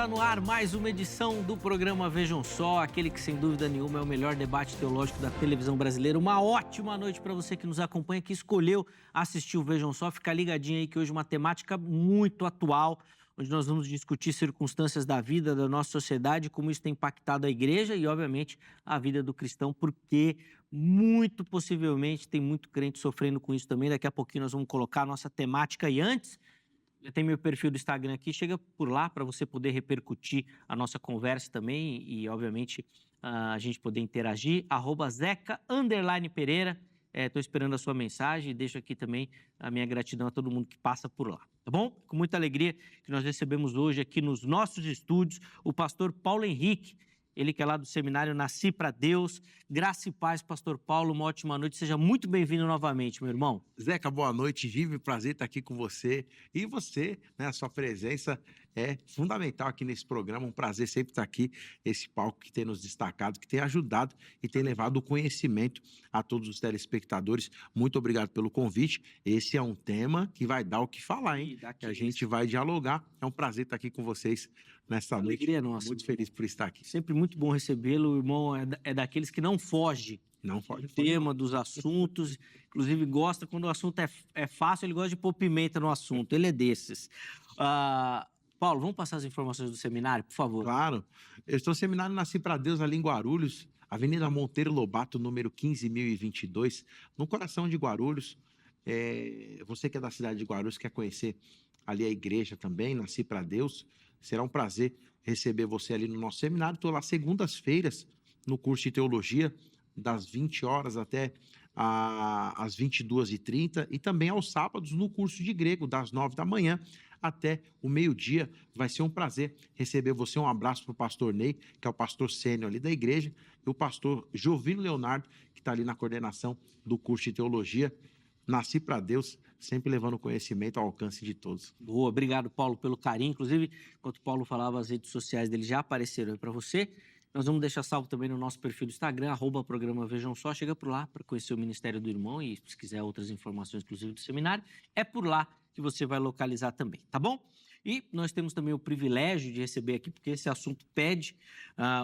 está no ar mais uma edição do programa Vejam Só, aquele que sem dúvida nenhuma é o melhor debate teológico da televisão brasileira. Uma ótima noite para você que nos acompanha, que escolheu assistir o Vejam Só. Fica ligadinho aí que hoje uma temática muito atual, onde nós vamos discutir circunstâncias da vida, da nossa sociedade, como isso tem impactado a igreja e, obviamente, a vida do cristão, porque muito possivelmente tem muito crente sofrendo com isso também. Daqui a pouquinho nós vamos colocar a nossa temática e antes... Já tem meu perfil do Instagram aqui, chega por lá para você poder repercutir a nossa conversa também e, obviamente, a gente poder interagir. @Zeca_Pereira. Estou esperando a sua mensagem e deixo aqui também a minha gratidão a todo mundo que passa por lá, tá bom? Com muita alegria que nós recebemos hoje aqui nos nossos estúdios o pastor Paulo Henrique, ele que é lá do seminário Nasci para Deus. Graça e paz, pastor Paulo, uma ótima noite. Seja muito bem-vindo novamente, meu irmão. Zeca, boa noite, Give, prazer estar aqui com você. E você, né, a sua presença é fundamental aqui nesse programa, um prazer sempre estar aqui, esse palco que tem nos destacado, que tem ajudado e tem levado o conhecimento a todos os telespectadores. Muito obrigado pelo convite. Esse é um tema que vai dar o que falar, hein? Que a gente vai dialogar. É um prazer estar aqui com vocês nessa noite. Alegria nossa. Muito feliz por estar aqui. Sempre muito bom recebê-lo, o irmão é daqueles que não foge. Não pode. Do tema, dos assuntos, inclusive gosta, quando o assunto é fácil, ele gosta de pôr pimenta no assunto, ele é desses. Paulo, vamos passar as informações do seminário, por favor? Claro, eu estou no seminário Nasci para Deus ali em Guarulhos, Avenida Monteiro Lobato, número 15.022, no coração de Guarulhos. Você que é da cidade de Guarulhos, quer conhecer ali a igreja também, Nasci para Deus, será um prazer receber você ali no nosso seminário. Estou lá segundas-feiras no curso de teologia, das 20 horas até às 22h30, e também aos sábados no curso de grego, das 9 da manhã até o meio-dia. Vai ser um prazer receber você. Um abraço para o pastor Ney, que é o pastor sênior ali da igreja, e o pastor Jovino Leonardo, que está ali na coordenação do curso de teologia. Nasci para Deus, sempre levando conhecimento ao alcance de todos. Boa, obrigado, Paulo, pelo carinho. Inclusive, enquanto o Paulo falava, as redes sociais dele já apareceram aí para você. Nós vamos deixar salvo também no nosso perfil do Instagram, @programa Vejam Só. Chega por lá para conhecer o Ministério do Irmão e, se quiser outras informações, inclusive do seminário, é por lá que você vai localizar também, tá bom? E nós temos também o privilégio de receber aqui, porque esse assunto pede,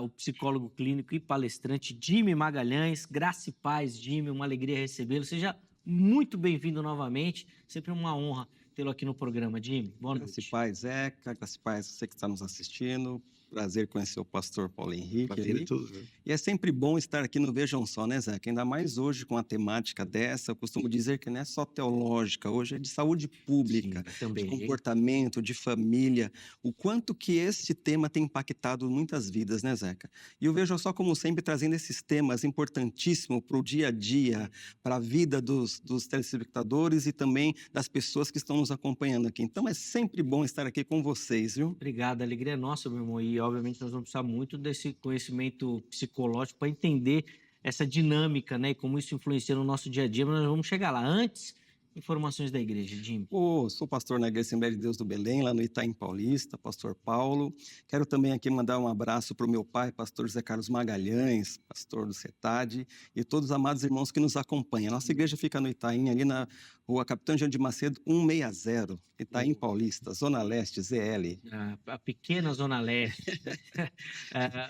o psicólogo clínico e palestrante Jimmy Magalhães. Graça e paz, Jimmy, uma alegria recebê-lo. Seja muito bem-vindo novamente, sempre uma honra tê-lo aqui no programa, Jimmy. Boa noite. Graça e paz, Zeca, graça e paz, você que está nos assistindo. Prazer conhecer o pastor Paulo Henrique. Prazer é tudo, né? E é sempre bom estar aqui no Vejam Só, né, Zeca? Ainda mais hoje com a temática dessa. Eu costumo dizer que não é só teológica, hoje é de saúde pública, Sim, também. de comportamento, de família. O quanto que este tema tem impactado muitas vidas, né, Zeca? E eu vejo só, como sempre, trazendo esses temas importantíssimos para o dia a dia, para a vida dos telespectadores e também das pessoas que estão nos acompanhando aqui. Então é sempre bom estar aqui com vocês, viu? Obrigado, a alegria é nossa, meu irmão. E, obviamente, nós vamos precisar muito desse conhecimento psicológico para entender essa dinâmica, né? E como isso influencia no nosso dia a dia, mas nós vamos chegar lá. Antes, informações da igreja, Jimmy. Sou pastor na Igreja Assembleia de Deus do Belém, lá no Itaim Paulista, pastor Paulo. Quero também aqui mandar um abraço para o meu pai, pastor José Carlos Magalhães, pastor do CETAD, e todos os amados irmãos que nos acompanham. Nossa igreja fica no Itaim, ali na Rua Capitão Jean de Macedo, 160, Itaim Paulista, Zona Leste, ZL. A pequena Zona Leste.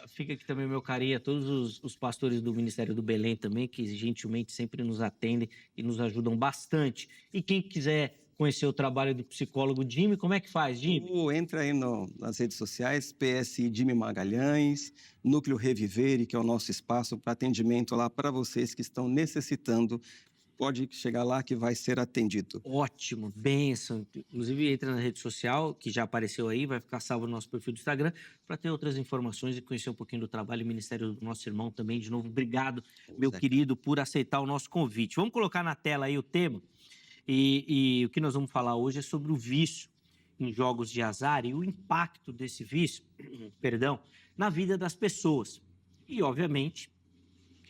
Fica aqui também meu carinho a todos os pastores do Ministério do Belém também, que gentilmente sempre nos atendem e nos ajudam bastante. E quem quiser conhecer o trabalho do psicólogo Jimmy, como é que faz, Jimmy? Entra aí nas redes sociais, PSI Jimmy Magalhães, Núcleo Revivere, que é o nosso espaço para atendimento lá para vocês que estão necessitando. Pode chegar lá que vai ser atendido. Ótimo, bênção. Inclusive, entra na rede social, que já apareceu aí, vai ficar salvo no nosso perfil do Instagram, para ter outras informações e conhecer um pouquinho do trabalho e ministério do nosso irmão também. De novo, obrigado, meu querido, por aceitar o nosso convite. Vamos colocar na tela aí o tema. E o que nós vamos falar hoje é sobre o vício em jogos de azar e o impacto desse vício, na vida das pessoas. E, obviamente,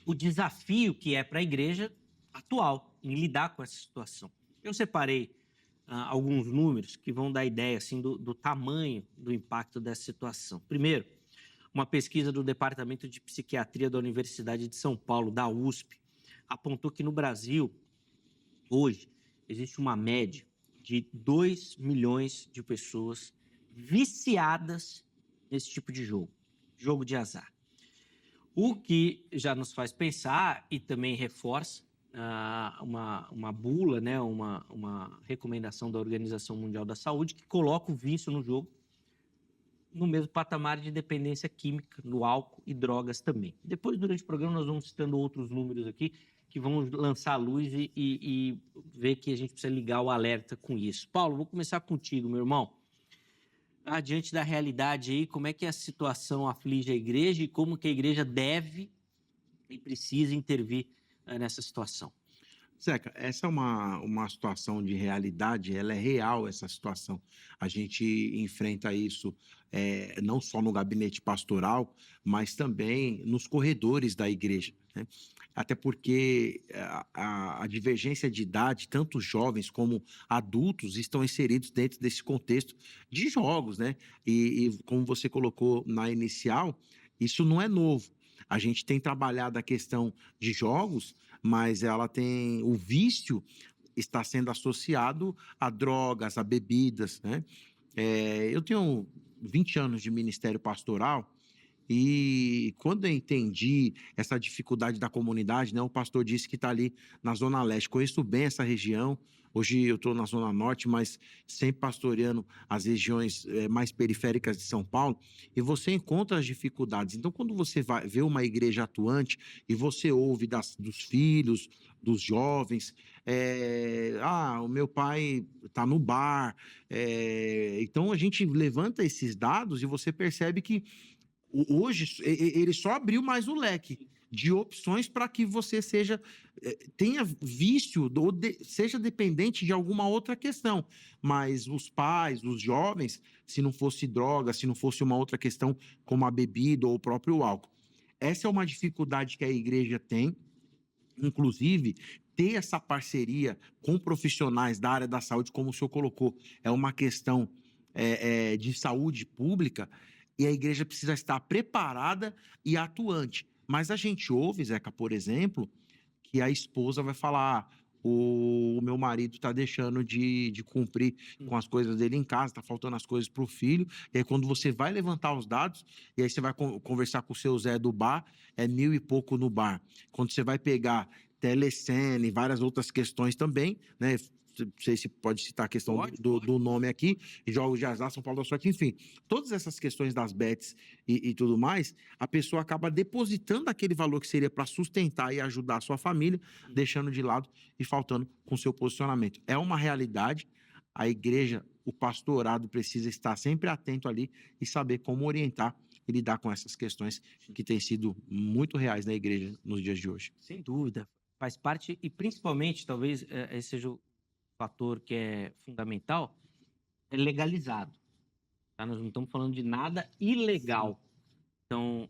o desafio que é para a igreja atual em lidar com essa situação. Eu separei alguns números que vão dar ideia assim, do tamanho do impacto dessa situação. Primeiro, uma pesquisa do Departamento de Psiquiatria da Universidade de São Paulo, da USP, apontou que no Brasil, hoje, existe uma média de 2 milhões de pessoas viciadas nesse tipo de jogo de azar. O que já nos faz pensar e também reforça uma bula, né, uma recomendação da Organização Mundial da Saúde que coloca o vício no jogo no mesmo patamar de dependência química, no álcool e drogas também. Depois, durante o programa, nós vamos citando outros números aqui que vão lançar a luz e ver que a gente precisa ligar o alerta com isso. Paulo, vou começar contigo, meu irmão. Diante da realidade aí, como é que a situação aflige a igreja e como que a igreja deve e precisa intervir nessa situação? Zeca, essa é uma situação de realidade, ela é real, essa situação. A gente enfrenta isso não só no gabinete pastoral, mas também nos corredores da igreja, né? Até porque a divergência de idade, tanto jovens como adultos, estão inseridos dentro desse contexto de jogos, né? E como você colocou na inicial, isso não é novo. A gente tem trabalhado a questão de jogos, mas ela tem o vício está sendo associado a drogas, a bebidas, né? Eu tenho 20 anos de ministério pastoral e quando eu entendi essa dificuldade da comunidade, né? O pastor disse que está ali na Zona Leste. Conheço bem essa região. Hoje eu estou na Zona Norte, mas sempre pastoreando as regiões mais periféricas de São Paulo, e você encontra as dificuldades. Então, quando você vai ver uma igreja atuante e você ouve dos filhos, dos jovens, o meu pai está no bar. Então, a gente levanta esses dados e você percebe que hoje ele só abriu mais o leque de opções para que você tenha vício ou seja dependente de alguma outra questão. Mas os pais, os jovens, se não fosse droga, se não fosse uma outra questão como a bebida ou o próprio álcool. Essa é uma dificuldade que a igreja tem, inclusive ter essa parceria com profissionais da área da saúde, como o senhor colocou, é uma questão de saúde pública. E a igreja precisa estar preparada e atuante. Mas a gente ouve, Zeca, por exemplo, que a esposa vai falar: o meu marido está deixando de cumprir com as coisas dele em casa, está faltando as coisas para o filho. E aí, quando você vai levantar os dados, e aí você vai conversar com o seu Zé do bar, é 1.000 e pouco no bar. Quando você vai pegar Telecena e várias outras questões também, né? Não sei se pode citar a questão do nome aqui, jogos de azar, São Paulo da Sorte, enfim. Todas essas questões das bets e tudo mais, a pessoa acaba depositando aquele valor que seria para sustentar e ajudar a sua família, deixando de lado e faltando com seu posicionamento. É uma realidade, a igreja, o pastorado precisa estar sempre atento ali e saber como orientar e lidar com essas questões que têm sido muito reais na igreja nos dias de hoje. Sem dúvida, faz parte e principalmente, talvez esse seja o fator que é fundamental, é legalizado. Tá? Nós não estamos falando de nada ilegal. Então,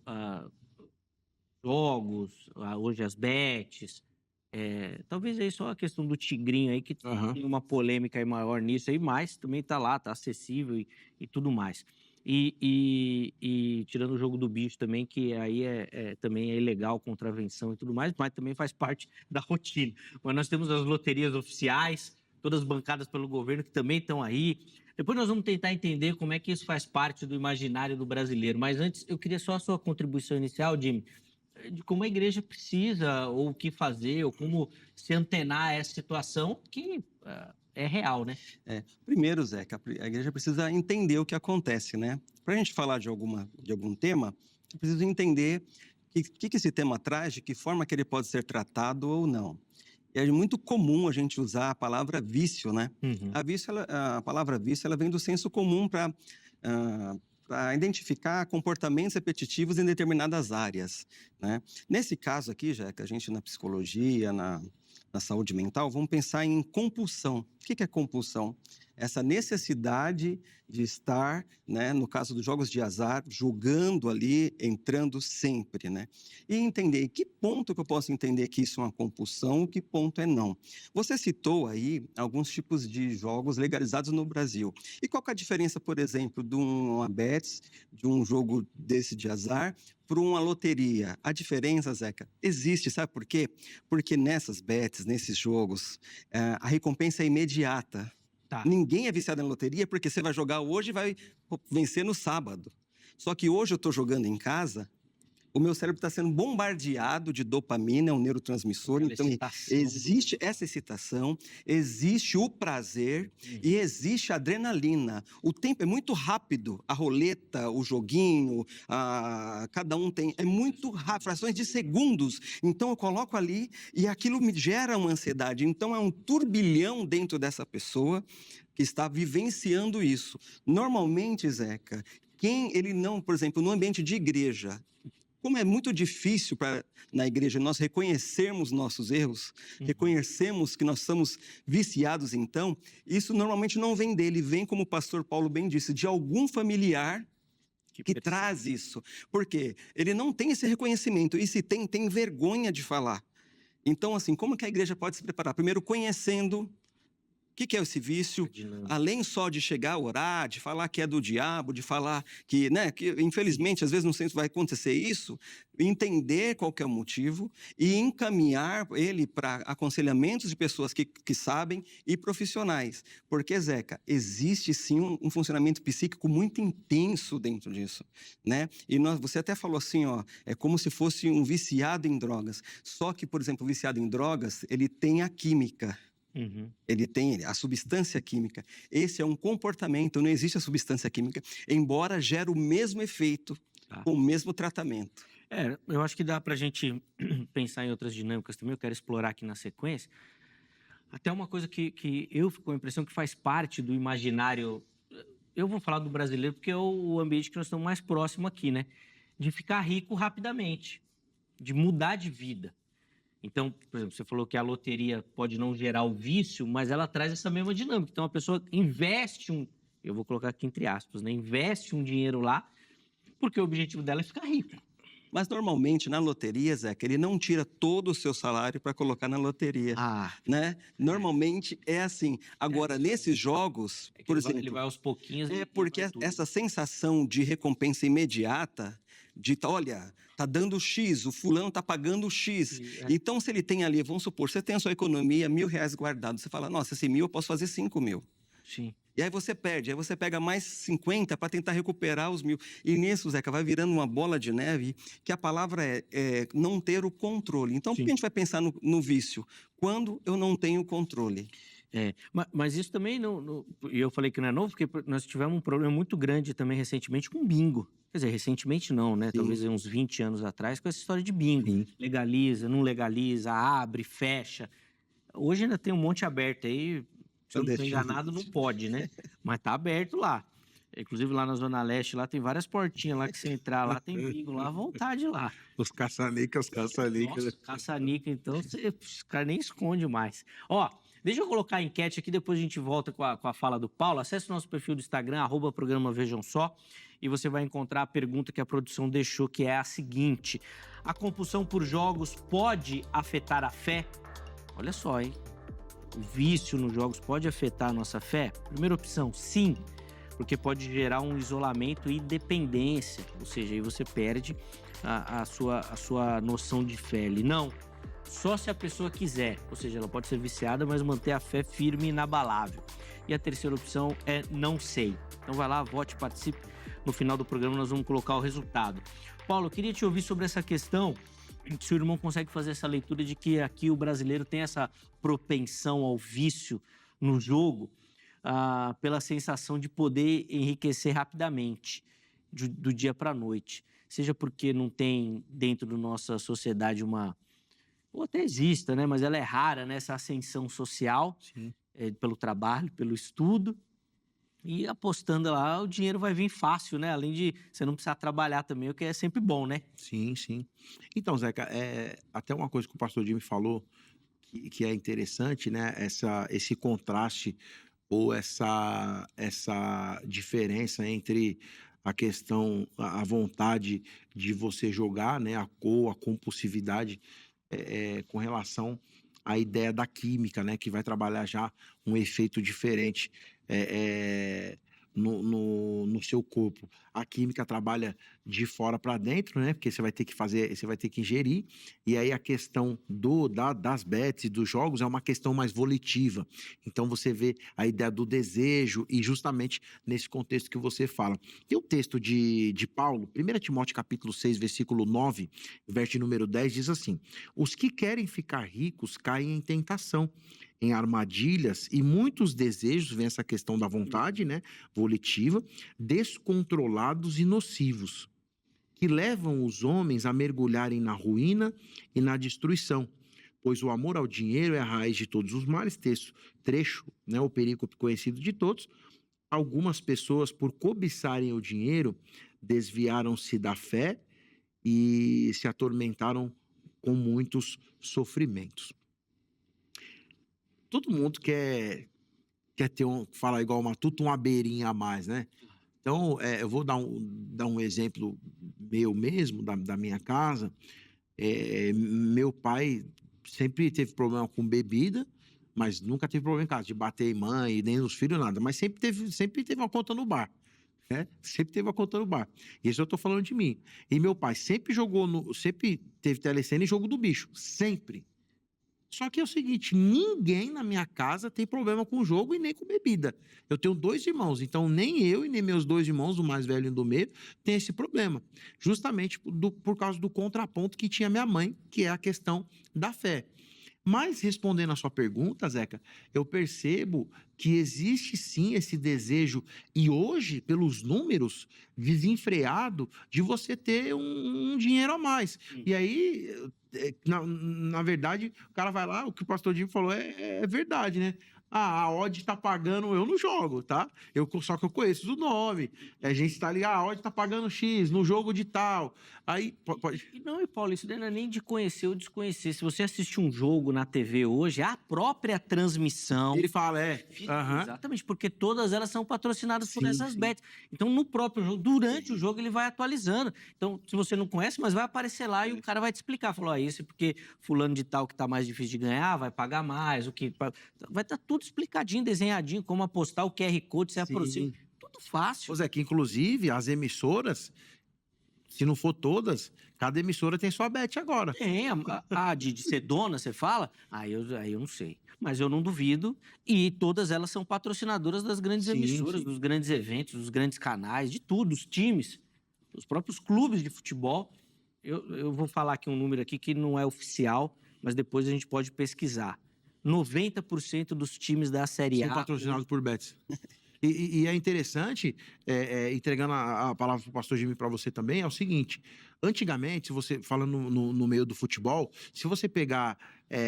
jogos, hoje as bets, talvez aí só a questão do tigrinho aí, que tem uma polêmica aí maior nisso aí, mas também está lá, está acessível e tudo mais. E tirando o jogo do bicho também, que aí também é ilegal, contravenção e tudo mais, mas também faz parte da rotina. Mas nós temos as loterias oficiais, todas bancadas pelo governo, que também estão aí. Depois nós vamos tentar entender como é que isso faz parte do imaginário do brasileiro. Mas antes, eu queria só a sua contribuição inicial, Jimmy, de como a igreja precisa, ou o que fazer, ou como se antenar a essa situação que é real, né? Primeiro, Zeca, a igreja precisa entender o que acontece, né? Para a gente falar de algum tema, eu preciso entender o que esse tema traz, de que forma que ele pode ser tratado ou não. E é muito comum a gente usar a palavra vício, né? Uhum. A palavra vício, ela vem do senso comum para identificar comportamentos repetitivos em determinadas áreas, né? Nesse caso aqui, já que a gente na psicologia, na saúde mental, vamos pensar em compulsão. O que é compulsão? Essa necessidade de estar, né, no caso dos jogos de azar, jogando ali, entrando sempre, né? E entender em que ponto que eu posso entender que isso é uma compulsão, que ponto é não. Você citou aí alguns tipos de jogos legalizados no Brasil. E qual que é a diferença, por exemplo, de uma bets, de um jogo desse de azar, para uma loteria? A diferença, Zeca, existe, sabe por quê? Porque nessas bets, nesses jogos, a recompensa é imediata. Tá. Ninguém é viciado na loteria porque você vai jogar hoje e vai vencer no sábado. Só que hoje eu estou jogando em casa, o meu cérebro está sendo bombardeado de dopamina, é um neurotransmissor. Aquela Então, excitação. existe essa excitação, existe o prazer e existe a adrenalina. O tempo é muito rápido. A roleta, o joguinho, cada um tem... É muito rápido, frações de segundos. Então, eu coloco ali e aquilo me gera uma ansiedade. Então, é um turbilhão dentro dessa pessoa que está vivenciando isso. Normalmente, Zeca, ele não, por exemplo, no ambiente de igreja, como é muito difícil na igreja nós reconhecermos nossos erros, reconhecermos que nós estamos viciados, então, isso normalmente não vem dele, vem, como o pastor Paulo bem disse, de algum familiar que traz isso. Por quê? Ele não tem esse reconhecimento, e se tem vergonha de falar. Então, assim, como que a igreja pode se preparar? Primeiro, conhecendo o que é esse vício, além só de chegar a orar, de falar que é do diabo, de falar que, né, que infelizmente, às vezes não sei se vai acontecer isso, entender qual que é o motivo e encaminhar ele para aconselhamentos de pessoas que sabem e profissionais. Porque, Zeca, existe sim um funcionamento psíquico muito intenso dentro disso, né? E você até falou assim, ó, é como se fosse um viciado em drogas. Só que, por exemplo, o viciado em drogas, ele tem a química. Ele tem a substância química. Esse é um comportamento, não existe a substância química, embora gere o mesmo efeito, com o mesmo tratamento. Eu acho que dá para a gente pensar em outras dinâmicas também, eu quero explorar aqui na sequência. Até uma coisa que eu fico com a impressão que faz parte do imaginário, eu vou falar do brasileiro porque é o ambiente que nós estamos mais próximo aqui, né? De ficar rico rapidamente, de mudar de vida. Então, por exemplo, você falou que a loteria pode não gerar o vício, mas ela traz essa mesma dinâmica. Então, a pessoa investe eu vou colocar aqui entre aspas, né? Investe um dinheiro lá, porque o objetivo dela é ficar rica. Mas, normalmente, na loteria, Zeca, ele não tira todo o seu salário para colocar na loteria, né? Normalmente é assim. Agora, nesses jogos, por exemplo... Ele vai aos pouquinhos... porque essa sensação de recompensa imediata, olha, tá dando X, o fulano tá pagando X. Então, se ele tem ali, vamos supor, você tem a sua economia, R$1.000 guardado, você fala, nossa, esse 1.000 eu posso fazer 5.000. Sim. E aí você perde, aí você pega mais 50 para tentar recuperar os 1.000. E nisso, Zeca, vai virando uma bola de neve, que a palavra é não ter o controle. Então, por que a gente vai pensar no vício? Quando eu não tenho controle. Mas isso também e eu falei que não é novo, porque nós tivemos um problema muito grande também recentemente com bingo. Quer dizer, recentemente não, né? Sim. Talvez uns 20 anos atrás, com essa história de bingo. Sim. Legaliza, não legaliza, abre, fecha. Hoje ainda tem um monte aberto aí, se eu não estou enganado, não pode, né? Mas tá aberto lá. Inclusive lá na Zona Leste, lá tem várias portinhas lá que você entrar lá, tem bingo lá à vontade lá. Os caça-nica. Nossa, caça-nica, então os caras nem esconde mais. Ó, deixa eu colocar a enquete aqui, depois a gente volta com a fala do Paulo. Acesse o nosso perfil do Instagram, @programa Vejam Só, e você vai encontrar a pergunta que a produção deixou, que é a seguinte: a compulsão por jogos pode afetar a fé? Olha só, hein? O vício nos jogos pode afetar a nossa fé? Primeira opção, sim, porque pode gerar um isolamento e dependência, ou seja, aí você perde a sua noção de fé ali. Não, só se a pessoa quiser, ou seja, ela pode ser viciada, mas manter a fé firme e inabalável. E a terceira opção é não sei. Então vai lá, vote, participe. No final do programa nós vamos colocar o resultado. Paulo, eu queria te ouvir sobre essa questão, se o irmão consegue fazer essa leitura de que aqui o brasileiro tem essa propensão ao vício no jogo, pela sensação de poder enriquecer rapidamente, do dia para a noite. Seja porque não tem dentro da nossa sociedade ou até exista, né? Mas ela é rara, né? Essa ascensão social, pelo trabalho, pelo estudo. E apostando lá, o dinheiro vai vir fácil, né? Além de você não precisar trabalhar também, o que é sempre bom, né? Sim, sim. Então, Zeca, até uma coisa que o pastor Jimmy falou que é interessante, né? Esse contraste ou essa diferença entre a questão, a vontade de você jogar, né? A compulsividade com relação à ideia da química, né? Que vai trabalhar já um efeito diferente. no seu corpo. A química trabalha de fora para dentro, né? Porque você vai ter que fazer, você vai ter que ingerir. E aí a questão das bets e dos jogos é uma questão mais volitiva. Então você vê a ideia do desejo e justamente nesse contexto que você fala. Tem um texto de Paulo, 1 Timóteo capítulo 6, versículo 9, verso de número 10, diz assim: os que querem ficar ricos caem em tentação, em armadilhas e muitos desejos, vem essa questão da vontade, né, volitiva, descontrolados e nocivos, que levam os homens a mergulharem na ruína e na destruição, pois o amor ao dinheiro é a raiz de todos os males. Trecho, né, o perícope conhecido de todos. Algumas pessoas, por cobiçarem o dinheiro, desviaram-se da fé e se atormentaram com muitos sofrimentos. Todo mundo quer ter falar igual o Matuto, uma beirinha a mais, né? Então, eu vou dar um exemplo meu mesmo, da minha casa. Meu pai sempre teve problema com bebida, mas nunca teve problema em casa, de bater em mãe, nem nos filhos, nada. Mas sempre teve uma conta no bar, né? Sempre teve uma conta no bar. Isso eu tô falando de mim. E meu pai sempre sempre teve telecena e jogo do bicho. Sempre. Só que é o seguinte, ninguém na minha casa tem problema com jogo e nem com bebida. Eu tenho 2 irmãos, então nem eu e nem meus 2 irmãos, o mais velho e o do meio, tem esse problema. Justamente por causa do contraponto que tinha minha mãe, que é a questão da fé. Mas, respondendo a sua pergunta, Zeca, eu percebo que existe sim esse desejo, e hoje, pelos números, desenfreado, de você ter um dinheiro a mais. E aí, na verdade, o cara vai lá, o que o pastor Jim falou é verdade, né? A odd tá pagando, eu não jogo, tá? Só que eu conheço o nome. A gente tá ali, a odd tá pagando X no jogo de tal. Aí pode. Não, e Paulo, isso não é nem de conhecer ou desconhecer. Se você assistir um jogo na TV hoje, a própria transmissão. Ele fala, Exatamente, porque todas elas são patrocinadas por essas sim. bets. Então, no próprio jogo, durante o jogo, ele vai atualizando. Então, se você não conhece, mas vai aparecer lá e o cara vai te explicar. Falou, isso é porque fulano de tal que tá mais difícil de ganhar, vai pagar mais, o que. Vai estar tudo explicadinho, desenhadinho, como apostar o QR Code, você aproxima. Tudo fácil. Pois é, que inclusive as emissoras, se não for todas, cada emissora tem sua bet agora. Tem, de ser dona, você fala? Aí eu não sei. Mas eu não duvido. E todas elas são patrocinadoras das grandes emissoras, dos grandes eventos, dos grandes canais, de tudo, dos times, dos próprios clubes de futebol. Eu vou falar aqui um número aqui que não é oficial, mas depois a gente pode pesquisar. 90% dos times da Série A são patrocinados por bets. E é interessante, entregando a palavra para o pastor Jimmy para você também, é o seguinte: antigamente, se você falando no meio do futebol, se você pegar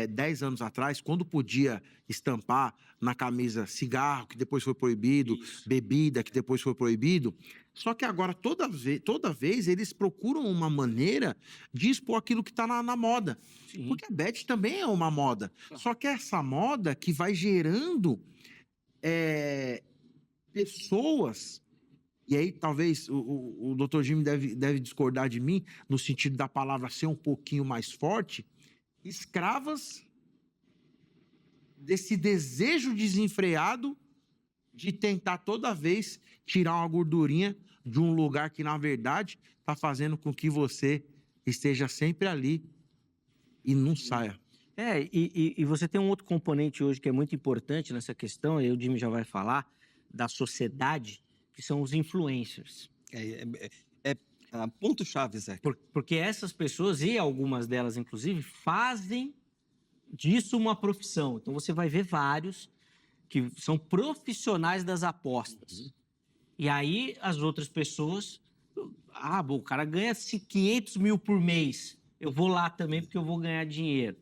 10 anos atrás, quando podia estampar na camisa cigarro, que depois foi proibido, bebida, que depois foi proibido, só que agora toda vez eles procuram uma maneira de expor aquilo que está na moda. Sim. Porque a bet também é uma moda. Só que é essa moda que vai gerando pessoas, e aí talvez o Dr. Jimmy deve discordar de mim, no sentido da palavra ser um pouquinho mais forte, escravas desse desejo desenfreado de tentar toda vez tirar uma gordurinha de um lugar que, na verdade, está fazendo com que você esteja sempre ali e não saia. E você tem um outro componente hoje que é muito importante nessa questão, aí o Jimmy já vai falar, da sociedade, que são os influencers. Ponto-chave, Zé. Porque essas pessoas, e algumas delas, inclusive, fazem disso uma profissão. Então, você vai ver vários que são profissionais das apostas. E aí, as outras pessoas... o cara ganha 500 mil por mês. Eu vou lá também porque eu vou ganhar dinheiro.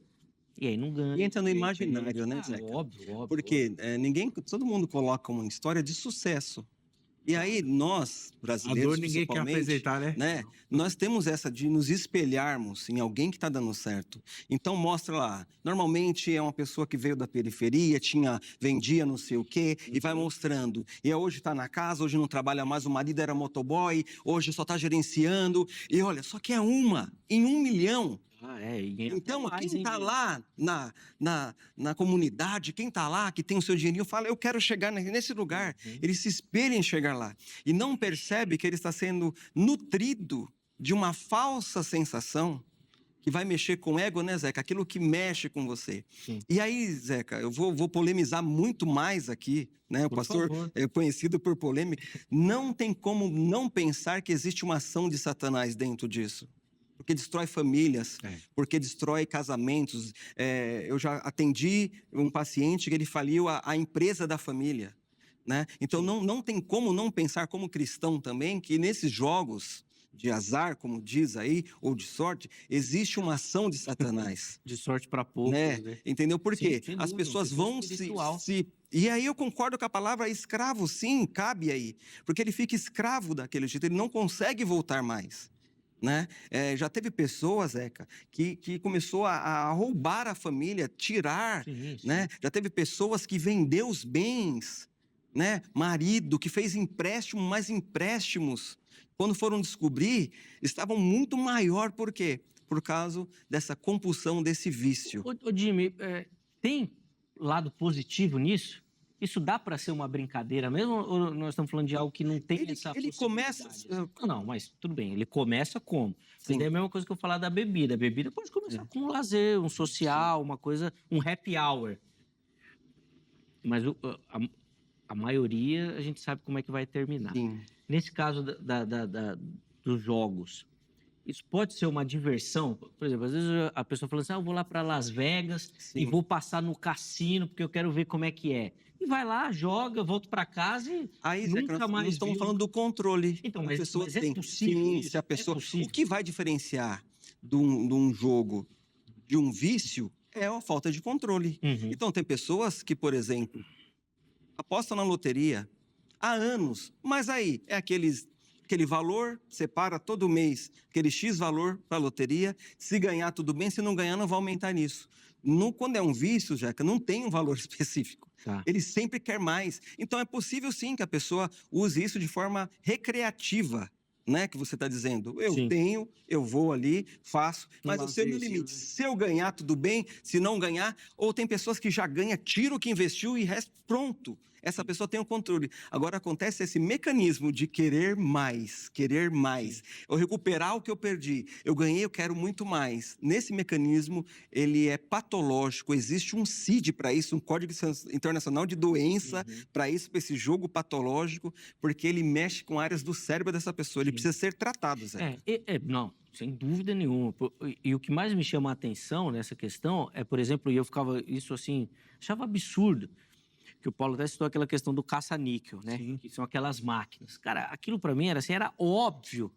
E aí não ganha. E entra no imaginário, né, Zeca? Óbvio. Porque todo mundo coloca uma história de sucesso. E aí nós, brasileiros, a dor ninguém quer apresentar, né? Nós temos essa de nos espelharmos em alguém que está dando certo. Então mostra lá. Normalmente é uma pessoa que veio da periferia, vendia não sei o quê, e vai mostrando. E hoje está na casa, hoje não trabalha mais, o marido era motoboy, hoje só está gerenciando. E olha, só que é uma em 1 milhão. Então, quem está lá na comunidade, quem está lá, que tem o seu dinheirinho, fala, eu quero chegar nesse lugar. Ele se espelha em chegar lá. E não percebe que ele está sendo nutrido de uma falsa sensação que vai mexer com o ego, né, Zeca? Aquilo que mexe com você. Sim. E aí, Zeca, eu vou polemizar muito mais aqui, né? O pastor é conhecido por polêmica. Não tem como não pensar que existe uma ação de Satanás dentro disso. Porque destrói famílias, porque destrói casamentos. Eu já atendi um paciente que ele faliu a empresa da família, né? Então, não tem como não pensar como cristão também que nesses jogos de azar, como diz aí, ou de sorte, existe uma ação de Satanás. De sorte para poucos, né? Entendeu? Por quê? Sim, As pessoas vão se... E aí eu concordo com a palavra escravo, sim, cabe aí. Porque ele fica escravo daquele jeito, ele não consegue voltar mais. Né? Já teve pessoas, Zeca, que começou a roubar a família, tirar, né? Já teve pessoas que vendeu os bens, né? Marido que fez empréstimo, mais empréstimos, quando foram descobrir, estavam muito maior, por quê? Por causa dessa compulsão, desse vício. Ô Jimmy, tem lado positivo nisso? Isso dá para ser uma brincadeira mesmo, ou nós estamos falando de algo que não tem essa Ele começa... Não, mas tudo bem, ele começa como? É a mesma coisa que eu falar da bebida. A bebida pode começar com um lazer, um social, uma coisa, um happy hour. Mas a maioria, a gente sabe como é que vai terminar. Sim. Nesse caso dos jogos, isso pode ser uma diversão? Por exemplo, às vezes a pessoa fala assim, eu vou lá para Las Vegas e vou passar no cassino porque eu quero ver como é que é. E vai lá, joga, volta para casa e aí, nunca mais nós estamos falando do controle. Então, mas é possível. Se a pessoa... possível. O que vai diferenciar de um jogo de um vício é a falta de controle. Então, tem pessoas que, por exemplo, apostam na loteria há anos, mas aí é aquele valor, separa todo mês aquele X valor para a loteria, se ganhar tudo bem, se não ganhar não vai aumentar nisso. Quando é um vício, Jeca, não tem um valor específico. Ele sempre quer mais. Então é possível sim que a pessoa use isso de forma recreativa, né? Que você está dizendo. Eu vou ali, faço, mas eu sei o meu limite. Se eu ganhar, tudo bem. Se não ganhar, ou tem pessoas que já ganham, tira o que investiu e resta pronto. Essa pessoa tem o controle. Agora acontece esse mecanismo de querer mais. Eu recuperar o que eu perdi. Eu ganhei, eu quero muito mais. Nesse mecanismo, ele é patológico. Existe um CID para isso, um Código Internacional de Doença para isso, para esse jogo patológico, porque ele mexe com áreas do cérebro dessa pessoa. Ele precisa ser tratado, Zé. Não, sem dúvida nenhuma. E o que mais me chama a atenção nessa questão é, por exemplo, e eu ficava isso assim, achava absurdo, que o Paulo até citou aquela questão do caça-níquel, né? Sim. Que são aquelas máquinas. Cara, aquilo para mim era óbvio,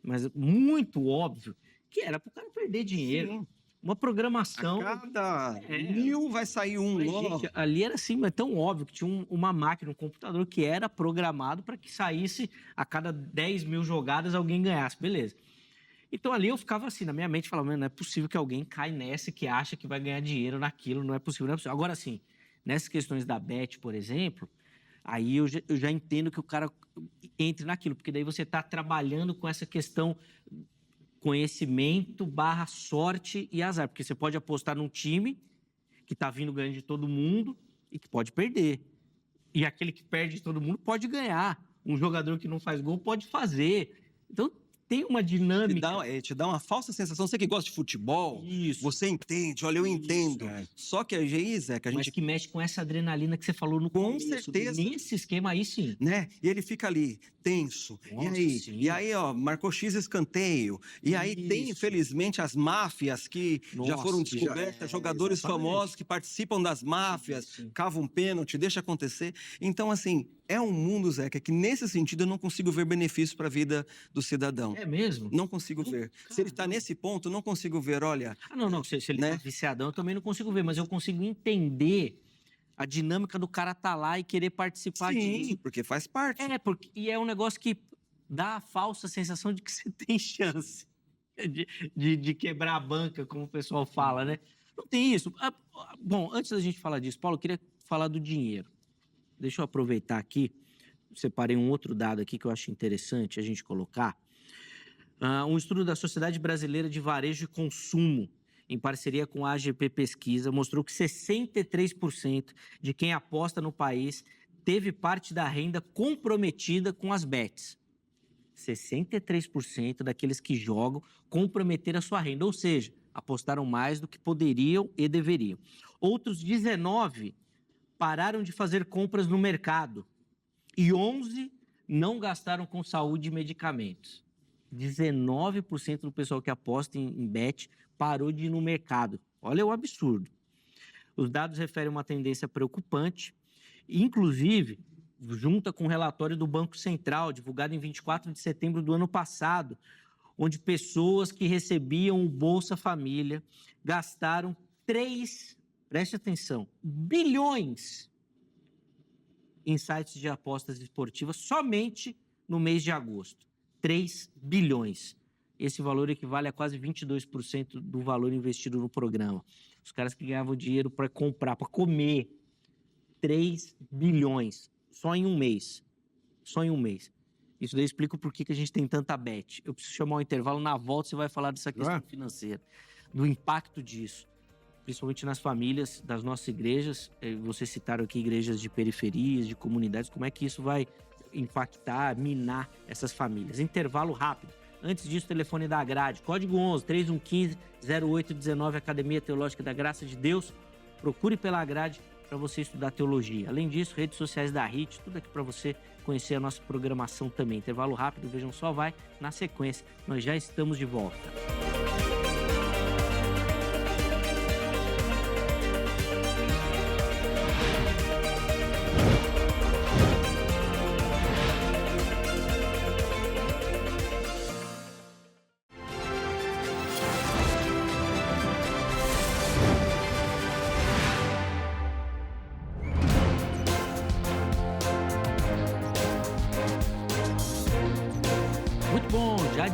mas muito óbvio, que era para o cara perder dinheiro. Sim. Uma programação... A cada 1000 vai sair um. Mas, gente, ali era assim, mas tão óbvio que tinha uma máquina, um computador que era programado para que saísse a cada 10 mil jogadas alguém ganhasse. Beleza. Então ali eu ficava assim, na minha mente, falava, não é possível que alguém caia nessa que acha que vai ganhar dinheiro naquilo, não é possível, não é possível. Agora, assim, nessas questões da bet, por exemplo, aí eu já entendo que o cara entre naquilo, porque daí você está trabalhando com essa questão conhecimento / sorte e azar, porque você pode apostar num time que está vindo ganhando de todo mundo e que pode perder. E aquele que perde de todo mundo pode ganhar. Um jogador que não faz gol pode fazer. Então, tem uma dinâmica. Te dá uma falsa sensação. Você que gosta de futebol, você entende, olha, eu entendo. Só que aí, Zé, que a gente... Mas que mexe com essa adrenalina que você falou no começo. Com certeza. Nesse esquema aí, sim. Né? E ele fica ali, tenso. Nossa, e aí, ó, marcou X escanteio. E aí tem, infelizmente, as máfias que já foram descobertas, jogadores famosos que participam das máfias, cavam um pênalti, deixa acontecer. Então, assim, é um mundo, Zeca, que nesse sentido eu não consigo ver benefício para a vida do cidadão. É mesmo? Não consigo ver. Se ele está nesse ponto, eu não consigo ver, olha... Não, se ele está viciadão, eu também não consigo ver, mas eu consigo entender a dinâmica do cara tá lá e querer participar disso. Sim, porque faz parte. E é um negócio que dá a falsa sensação de que você tem chance de quebrar a banca, como o pessoal fala, né? Não tem isso. Bom, antes da gente falar disso, Paulo, eu queria falar do dinheiro. Deixa eu aproveitar aqui, separei um outro dado aqui que eu acho interessante a gente colocar. Um estudo da Sociedade Brasileira de Varejo e Consumo, em parceria com a AGP Pesquisa, mostrou que 63% de quem aposta no país teve parte da renda comprometida com as bets. 63% daqueles que jogam comprometeram a sua renda, ou seja, apostaram mais do que poderiam e deveriam. Outros 19 pararam de fazer compras no mercado e 11 não gastaram com saúde e medicamentos. 19% do pessoal que aposta em bet parou de ir no mercado. Olha o absurdo. Os dados referem a uma tendência preocupante, inclusive junta com o relatório do Banco Central, divulgado em 24 de setembro do ano passado, onde pessoas que recebiam o Bolsa Família gastaram 3, preste atenção, bilhões em sites de apostas esportivas somente no mês de agosto. 3 bilhões. Esse valor equivale a quase 22% do valor investido no programa. Os caras que ganhavam dinheiro para comprar, para comer, 3 bilhões só em um mês. Só em um mês. Isso daí explica por que a gente tem tanta bet. Eu preciso chamar um intervalo, na volta você vai falar dessa questão financeira, do impacto disso, principalmente nas famílias das nossas igrejas. Vocês citaram aqui igrejas de periferias, de comunidades, como é que isso vai impactar, minar essas famílias. Intervalo rápido. Antes disso, telefone da grade, código 11 3115 0819, Academia Teológica da Graça de Deus. Procure pela grade para você estudar teologia. Além disso, redes sociais da HIT, tudo aqui para você conhecer a nossa programação também. Intervalo rápido, vejam só, vai na sequência. Nós já estamos de volta.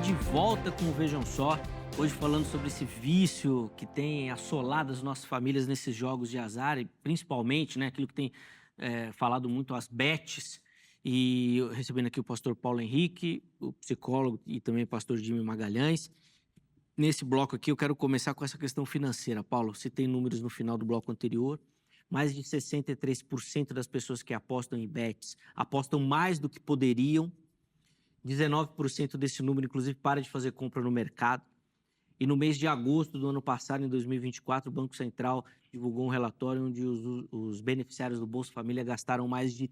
De volta com o Vejam Só, hoje falando sobre esse vício que tem assolado as nossas famílias nesses jogos de azar, e principalmente, né, aquilo que tem falado muito, as bets, e recebendo aqui o pastor Paulo Henrique, o psicólogo, e também o pastor Jimmy Magalhães. Nesse bloco aqui eu quero começar com essa questão financeira. Paulo, você tem números no final do bloco anterior, mais de 63% das pessoas que apostam em bets apostam mais do que poderiam. 19% desse número, inclusive, para de fazer compra no mercado. E no mês de agosto do ano passado, em 2024, o Banco Central divulgou um relatório onde os beneficiários do Bolsa Família gastaram mais de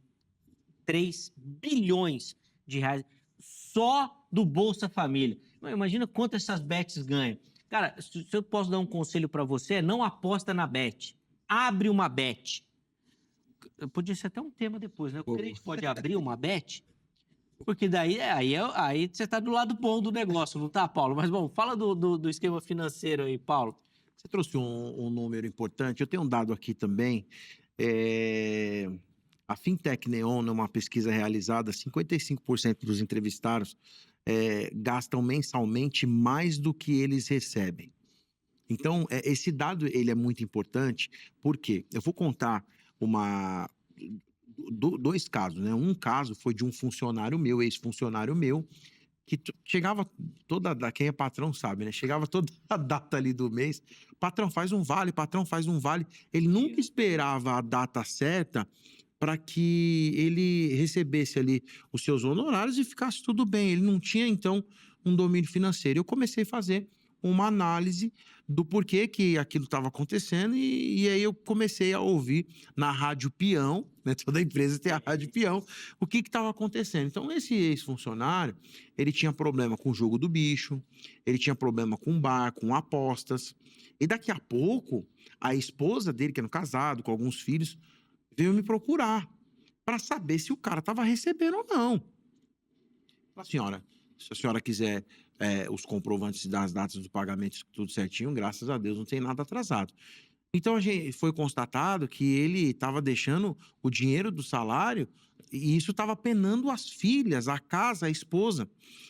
3 bilhões de reais só do Bolsa Família. Imagina quanto essas bets ganham. Cara, se eu posso dar um conselho para você, não aposta na bet. Abre uma bet. Podia ser até um tema depois, né? O crente pode abrir uma bet? Porque daí aí você está do lado bom do negócio, não tá, Paulo? Mas, bom, fala do esquema financeiro aí, Paulo. Você trouxe um número importante. Eu tenho um dado aqui também. A Fintech Neon, numa pesquisa realizada, 55% dos entrevistados gastam mensalmente mais do que eles recebem. Então, esse dado ele é muito importante, porque eu vou contar dois casos, né? Um caso foi de um funcionário meu, ex-funcionário meu, que chegava quem é patrão sabe, né? Chegava toda a data ali do mês, patrão faz um vale, patrão faz um vale. Ele nunca esperava a data certa para que ele recebesse ali os seus honorários e ficasse tudo bem. Ele não tinha, então, um domínio financeiro. Eu comecei a fazer uma análise do porquê que aquilo estava acontecendo e aí eu comecei a ouvir na Rádio Peão, né? Toda empresa tem a Rádio Peão, o que estava acontecendo. Então, esse ex-funcionário, ele tinha problema com o jogo do bicho, ele tinha problema com bar, com apostas, e daqui a pouco, a esposa dele, que era casado, com alguns filhos, veio me procurar para saber se o cara estava recebendo ou não. Senhora, se a senhora quiser os comprovantes das datas do pagamento, tudo certinho, graças a Deus, não tem nada atrasado. Então, foi constatado que ele estava deixando o dinheiro do salário E isso estava penando as filhas, a casa, a esposa.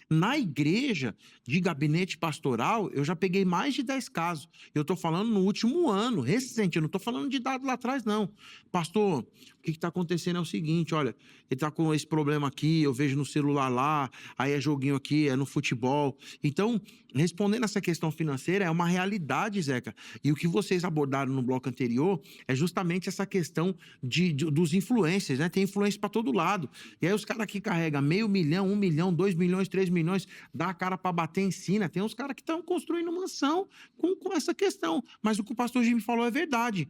Na igreja de gabinete pastoral, eu já peguei mais de 10 casos. Eu estou falando no último ano, recente, eu não estou falando de dado lá atrás, não. Pastor, o que está acontecendo é o seguinte, olha, ele está com esse problema aqui, eu vejo no celular lá, aí é joguinho aqui, é no futebol. Então, respondendo essa questão financeira, é uma realidade, Zeca. E o que vocês abordaram no bloco anterior é justamente essa questão dos influencers, né? Tem influência para todo lado. E aí os caras que carregam $500 mil, 1 milhão, 2 milhões, 3 milhões, dá a cara para bater em cima. Tem uns caras que estão construindo mansão com essa questão. Mas o que o pastor Jimmy falou é verdade.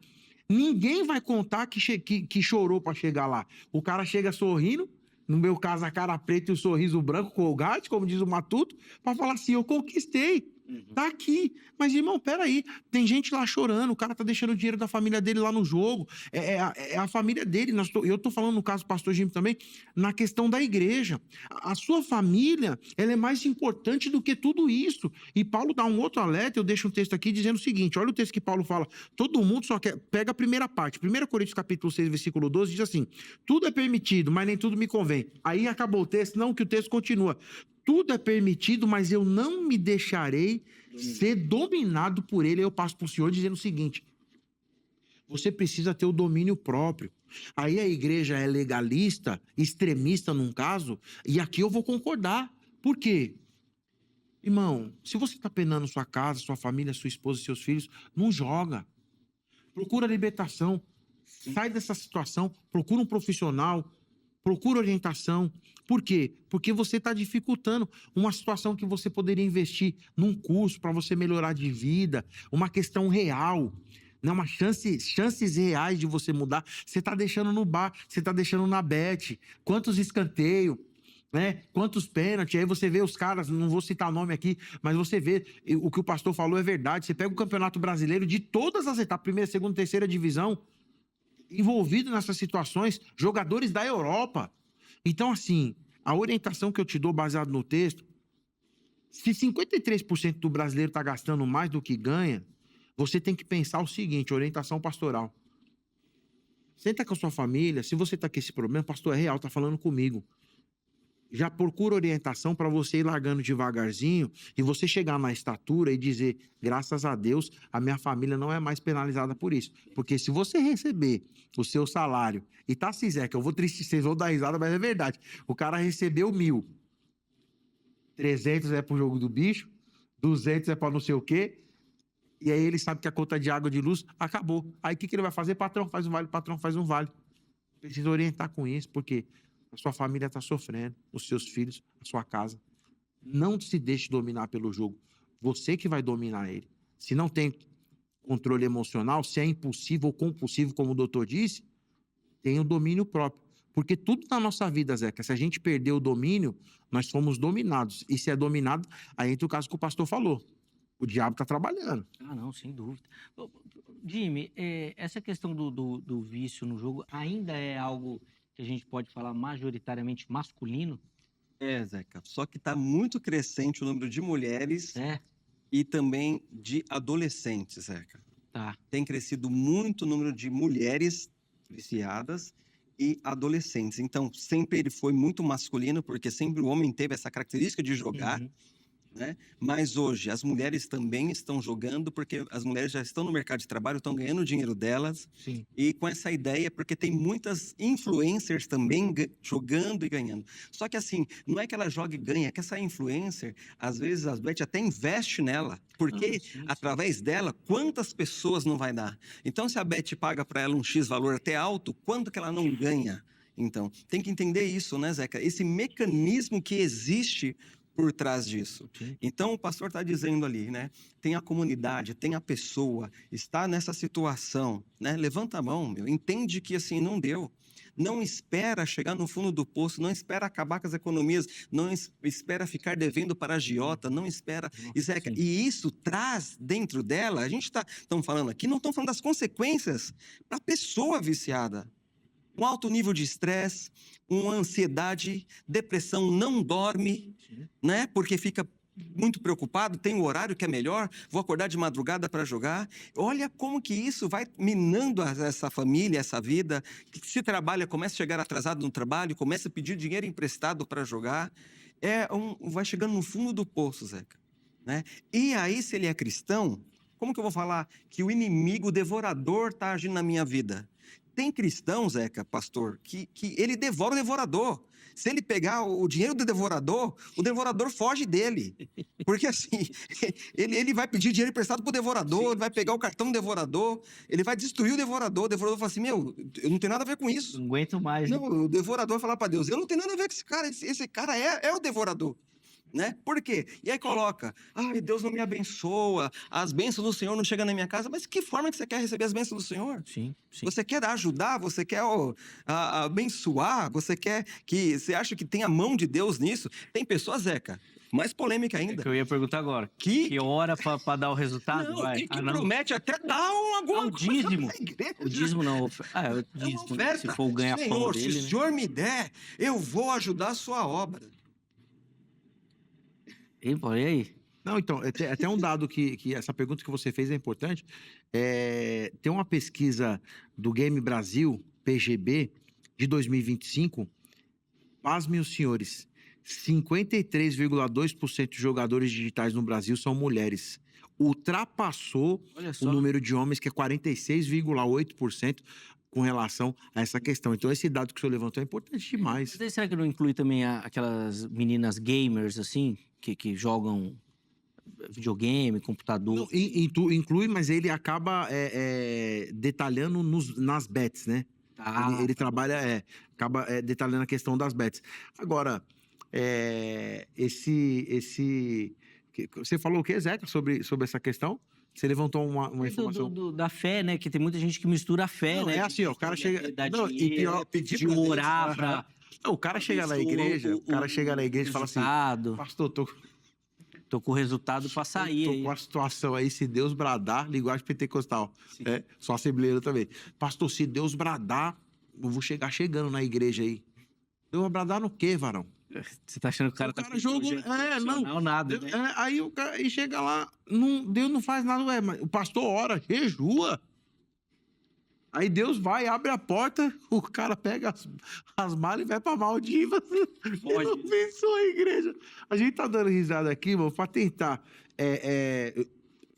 Ninguém vai contar que chorou para chegar lá. O cara chega sorrindo, no meu caso a cara preta e o sorriso branco, colgate, como diz o Matuto, para falar assim, eu conquistei. Tá aqui. Mas, irmão, peraí. Tem gente lá chorando, o cara tá deixando o dinheiro da família dele lá no jogo. É a família dele. Eu tô falando, no caso do pastor Jimmy também, na questão da igreja. A sua família, ela é mais importante do que tudo isso. E Paulo dá um outro alerta, eu deixo um texto aqui dizendo o seguinte, olha o texto que Paulo fala. Todo mundo só quer... Pega a primeira parte. 1 Coríntios capítulo 6, versículo 12, diz assim, tudo é permitido, mas nem tudo me convém. Aí acabou o texto, não, que o texto continua. Tudo é permitido, mas eu não me deixarei ser dominado por ele. Aí eu passo para o senhor dizendo o seguinte, você precisa ter o domínio próprio. Aí a igreja é legalista, extremista num caso, e aqui eu vou concordar. Por quê? Irmão, se você está penando sua casa, sua família, sua esposa, seus filhos, não joga. Procura libertação. Sai dessa situação, procura um profissional, procura orientação. Por quê? Porque você está dificultando uma situação que você poderia investir num curso para você melhorar de vida, uma questão real, né? Chances reais de você mudar. Você está deixando no bar, você está deixando na bet. Quantos escanteios, né? Quantos pênaltis? Aí você vê os caras, não vou citar nome aqui, mas você vê, o que o pastor falou é verdade. Você pega o Campeonato Brasileiro de todas as etapas, primeira, segunda, terceira divisão, envolvido nessas situações, jogadores da Europa. Então, assim, a orientação que eu te dou baseado no texto, se 53% do brasileiro está gastando mais do que ganha, você tem que pensar o seguinte, orientação pastoral. Senta com a sua família, se você está com esse problema, pastor, é real, está falando comigo. Já procura orientação para você ir largando devagarzinho e você chegar na estatura e dizer, graças a Deus, a minha família não é mais penalizada por isso. Porque se você receber o seu salário, e tá, Zeca, eu vou triste, vocês vão dar risada, mas é verdade. O cara recebeu 1.000, 300 é pro jogo do bicho, 200 é para não sei o quê, e aí ele sabe que a conta de água e de luz acabou. Aí o que ele vai fazer? Patrão faz um vale, patrão faz um vale. Precisa orientar com isso, porque a sua família está sofrendo, os seus filhos, a sua casa. Não se deixe dominar pelo jogo. Você que vai dominar ele. Se não tem controle emocional, se é impulsivo ou compulsivo, como o doutor disse, tem o domínio próprio. Porque tudo na nossa vida, Zeca, se a gente perder o domínio, nós somos dominados. E se é dominado, aí entra o caso que o pastor falou. O diabo está trabalhando. Ah, não, sem dúvida. Jimmy, essa questão do vício no jogo ainda é algo que a gente pode falar majoritariamente masculino? Zeca. Só que está muito crescente o número de mulheres e também de adolescentes, Zeca. Tá. Tem crescido muito o número de mulheres viciadas e adolescentes. Então, sempre ele foi muito masculino, porque sempre o homem teve essa característica de jogar. Né? Mas hoje as mulheres também estão jogando, porque as mulheres já estão no mercado de trabalho, estão ganhando o dinheiro delas. Sim. E com essa ideia, porque tem muitas influencers também jogando e ganhando. Só que assim, não é que ela joga e ganha, é que essa influencer, às vezes as Beth até investe nela, porque através dela, quantas pessoas não vai dar? Então, se a Beth paga para ela um X valor até alto, quanto que ela não ganha? Então, tem que entender isso, né, Zeca? Esse mecanismo que existe por trás disso. Então, o pastor está dizendo ali, né? Tem a comunidade, tem a pessoa, está nessa situação, né? Levanta a mão, meu, entende que assim, não deu. Não espera chegar no fundo do poço, não espera acabar com as economias, não espera ficar devendo para a agiota, não espera. E isso traz dentro dela, a gente estamos falando aqui, não estamos falando das consequências para a pessoa viciada. Um alto nível de estresse, uma ansiedade, depressão, não dorme, né? Porque fica muito preocupado, tem o horário que é melhor, vou acordar de madrugada para jogar. Olha como que isso vai minando essa família, essa vida. Que se trabalha, começa a chegar atrasado no trabalho, começa a pedir dinheiro emprestado para jogar. Vai chegando no fundo do poço, Zeca, né? E aí, se ele é cristão, como que eu vou falar que o inimigo, o devorador, está agindo na minha vida? Tem cristão, Zeca, pastor, que ele devora o devorador. Se ele pegar o dinheiro do devorador, o devorador foge dele. Porque assim, ele vai pedir dinheiro emprestado para o devorador, ele vai pegar o cartão do devorador, ele vai destruir o devorador fala assim, eu não tenho nada a ver com isso. Não aguento mais. Não, o devorador vai falar para Deus, eu não tenho nada a ver com esse cara é o devorador. Né? Por quê? E aí coloca, Deus não me abençoa, as bênçãos do Senhor não chegam na minha casa, mas que forma que você quer receber as bênçãos do Senhor? Sim. Você quer ajudar, você quer abençoar, você acha que tem a mão de Deus nisso? Tem pessoas, Zeca, mais polêmica ainda. Que eu ia perguntar agora. Que hora para dar o resultado? Não, vai. e que promete até dar alguma coisa dízimo. pra igreja. O dízimo não. O dízimo, oferta. se for o ganha-pão dele. Se o Senhor me der, eu vou ajudar a sua obra. E aí? Não, então, até um dado que essa pergunta que você fez é importante. Tem uma pesquisa do Game Brasil, PGB, de 2025. Pasmem os senhores, 53,2% de jogadores digitais no Brasil são mulheres. Ultrapassou o número de homens, que é 46,8%, com relação a essa questão. Então, esse dado que o senhor levantou é importante demais. Mas aí, será que não inclui também aquelas meninas gamers, assim, que jogam videogame, computador? Não, inclui, mas ele acaba detalhando nas bets, né? Ele trabalha, acaba detalhando a questão das bets. Agora, você falou o que, Zeca, sobre essa questão? Você levantou uma informação. Da fé, né? Que tem muita gente que mistura a fé, né? É assim, ó, o cara chega... Não, e pior, pedir de pra Deus. orar pra... Não, o cara chega na igreja, e fala assim, pastor, tô com o resultado pra sair. Tô com a situação aí, se Deus bradar, linguagem pentecostal. Só assembleiro também. Pastor, se Deus bradar, eu vou chegar chegando na igreja aí. Eu vou bradar no quê, varão? Você tá achando que o cara jogou... não, nada, né? Aí o cara chega lá, Deus não faz nada, mas o pastor ora, jejua. Aí Deus vai, abre a porta, o cara pega as malas e vai pra Maldivas. E não pensou a igreja. A gente tá dando risada aqui, irmão, pra tentar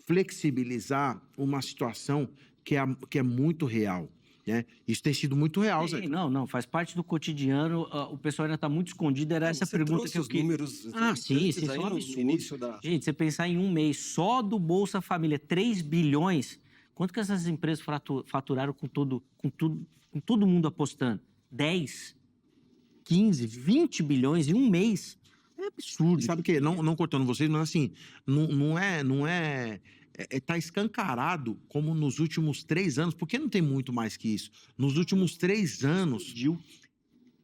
flexibilizar uma situação que é muito real. Né? Isso tem sido muito real. Sim, não, faz parte do cotidiano. O pessoal ainda está muito escondido. Era essa pergunta que eu queria. Números sim, são absurdos. Gente, você pensar em um mês só do Bolsa Família, 3 bilhões. Quanto que essas empresas faturaram com todo mundo apostando? 10, 15, 20 bilhões em um mês. É absurdo. Sabe o quê? Não cortando vocês, mas assim, não é tá escancarado como nos últimos 3 anos, porque não tem muito mais que isso. Nos últimos 3 anos...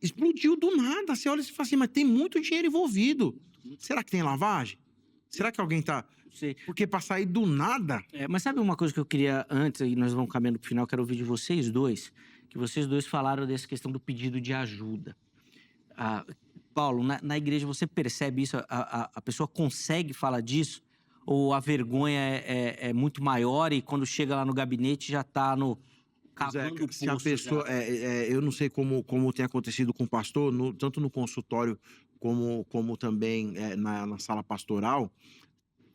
Explodiu do nada. Você olha e fala assim, mas tem muito dinheiro envolvido. Será que tem lavagem? Será que alguém tá... Porque para sair do nada... Mas sabe uma coisa que eu queria antes, e nós vamos caminhando pro final, quero ouvir de vocês dois, que vocês dois falaram dessa questão do pedido de ajuda. Paulo, na igreja você percebe isso? A pessoa consegue falar disso? Ou a vergonha é muito maior e quando chega lá no gabinete já está no cavando se a pessoa, eu não sei como tem acontecido com o pastor, tanto no consultório como também na sala pastoral,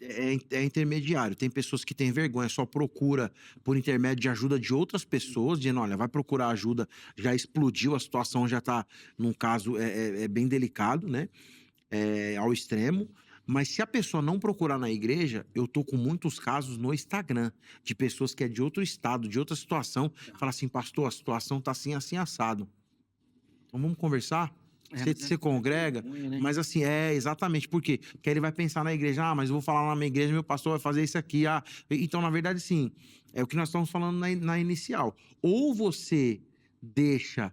é intermediário. Tem pessoas que têm vergonha, só procura por intermédio de ajuda de outras pessoas, dizendo, olha, vai procurar ajuda, já explodiu, a situação já está, num caso, bem delicado, né? Ao extremo. Mas se a pessoa não procurar na igreja, eu tô com muitos casos no Instagram, de pessoas que é de outro estado, de outra situação, fala assim, pastor, a situação tá assim, assim, assado. Então vamos conversar? Você congrega, mas assim, exatamente, por quê? Porque ele vai pensar na igreja, mas eu vou falar lá na minha igreja, meu pastor vai fazer isso aqui, Então, na verdade, sim, é o que nós estamos falando na inicial. Ou você deixa